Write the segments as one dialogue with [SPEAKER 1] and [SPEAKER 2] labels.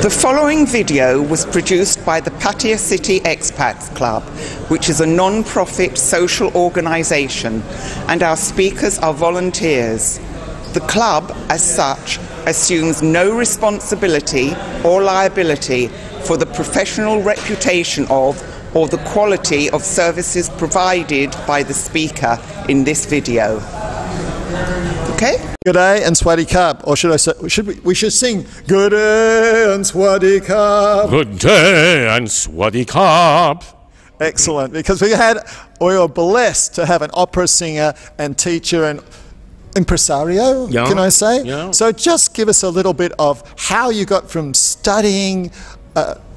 [SPEAKER 1] The following video was produced by the Pattaya City Expats Club, which is a non-profit social organisation, and our speakers are volunteers. The club, as such, assumes no responsibility or liability for the professional reputation of or the quality of services provided by the speaker in this video. Okay?
[SPEAKER 2] Good day and Swaddy Cup, or should I say, we should sing Good day and Swaddy Cup.
[SPEAKER 3] Good day and Swaddy Cup.
[SPEAKER 2] Excellent, because we were blessed to have an opera singer and teacher and impresario, can I say?
[SPEAKER 3] Yeah.
[SPEAKER 2] So just give us a little bit of how you got from studying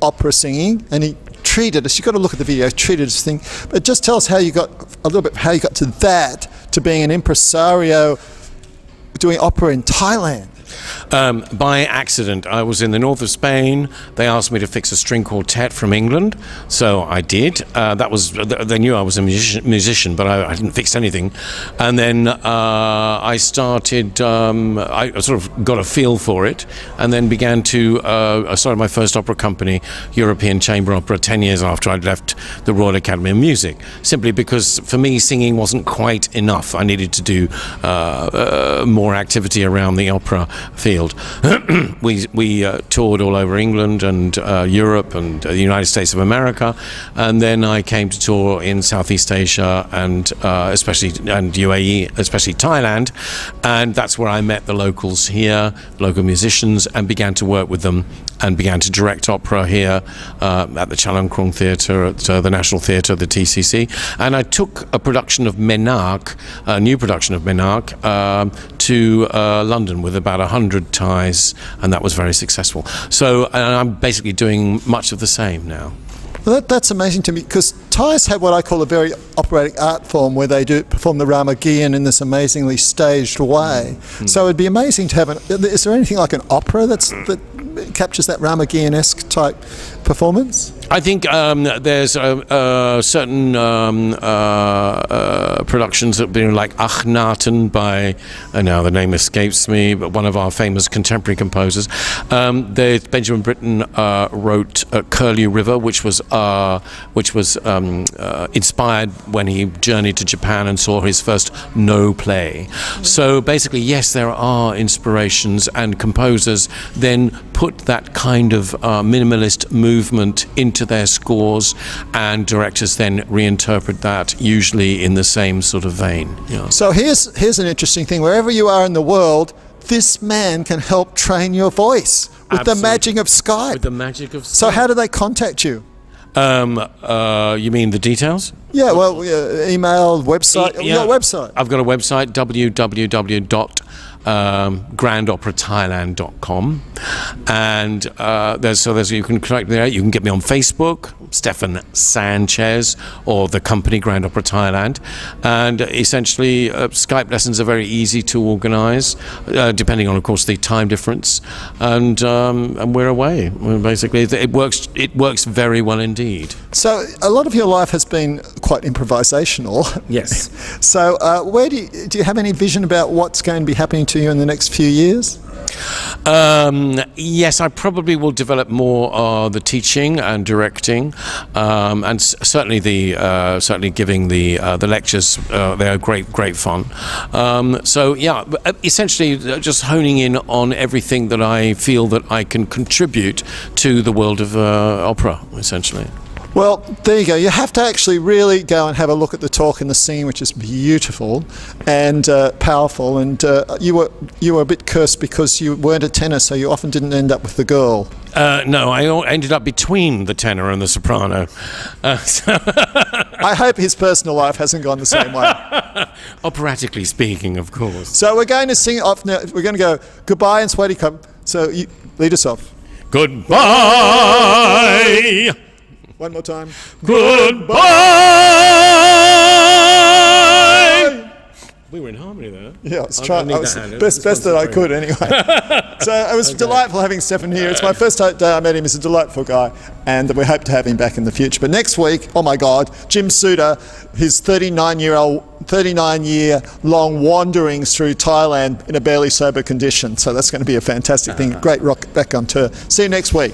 [SPEAKER 2] opera singing, and he treated us, you've got to look at the video, treated us thing, but just tell us how you got, a little bit how you got to that, to being an impresario doing opera in Thailand.
[SPEAKER 3] By accident. I was in the north of Spain. They asked me to fix a string quartet from England, so I did. They knew I was a musician, but I didn't fix anything. And then I started. I sort of got a feel for it, and then began to. I started my first opera company, European Chamber Opera, 10 years after I'd left the Royal Academy of Music. Simply because for me, singing wasn't quite enough. I needed to do more activity around the opera field. we toured all over England and Europe and the United States of America, and then I came to tour in Southeast Asia and especially UAE, especially Thailand, and that's where I met the locals here, local musicians, and began to work with them and began to direct opera here at the Chalermkrung Theatre, at the National Theatre, the TCC, and I took a production of Menarche, a new production of Menarche, to London with about 100 Thais, and that was very successful. So I'm basically doing much of the same now.
[SPEAKER 2] Well, that's amazing to me, because Thais have what I call a very operatic art form where they do perform the Ramageddon in this amazingly staged way. So it'd be amazing to have is there anything like an opera that captures that Ramageddon-esque type performance?
[SPEAKER 3] I think there's certain productions that have been like Achnaten by, now the name escapes me, but one of our famous contemporary composers. Benjamin Britten wrote Curlew River, which was inspired when he journeyed to Japan and saw his first No play. So basically, yes, there are inspirations, and composers then put that kind of minimalist movement into their scores, and directors then reinterpret that, usually in the same sort of vein. Yeah.
[SPEAKER 2] So here's an interesting thing. Wherever you are in the world, this man can help train your voice with the magic of Skype. With
[SPEAKER 3] the magic of Skype.
[SPEAKER 2] So how do they contact you?
[SPEAKER 3] You mean the details?
[SPEAKER 2] Yeah, well, email, website. Your website.
[SPEAKER 3] I've got a website, www.grandoperathailand.com, and there's you can connect there. You can get me on Facebook, Stefan Sanchez, or the company Grand Opera Thailand, and essentially Skype lessons are very easy to organise, depending on, of course, the time difference, and we're away. Basically, it works very well indeed.
[SPEAKER 2] So a lot of your life has been quite improvisational.
[SPEAKER 3] Yes.
[SPEAKER 2] So where do you have any vision about what's going to be happening to you in the next few years?
[SPEAKER 3] Yes, I probably will develop more the teaching and directing, and certainly giving the lectures. They are great fun. So yeah, essentially just honing in on everything that I feel that I can contribute to the world of opera, essentially.
[SPEAKER 2] Well, there you go. You have to actually really go and have a look at the talk and the singing, which is beautiful and powerful. And you were a bit cursed because you weren't a tenor, so you often didn't end up with the girl.
[SPEAKER 3] No, I ended up between the tenor and the soprano.
[SPEAKER 2] I hope his personal life hasn't gone the same way.
[SPEAKER 3] Operatically speaking, of course.
[SPEAKER 2] So we're going to sing off now. We're going to go goodbye and Swaddy Cup. So you lead us off.
[SPEAKER 3] Goodbye.
[SPEAKER 2] One more time.
[SPEAKER 3] Goodbye. We were in harmony. harmony there.
[SPEAKER 2] Yeah, I was
[SPEAKER 3] I
[SPEAKER 2] trying.
[SPEAKER 3] need
[SPEAKER 2] I was
[SPEAKER 3] that hand.
[SPEAKER 2] best that I could anyway. So it was delightful having Stefan here. It's my first day I met him. He's a delightful guy, and we hope to have him back in the future. But next week, oh my God, Jim Suter, his 39-year-long wanderings through Thailand in a barely sober condition. So that's going to be a fantastic thing. Great rock back on tour. See you next week.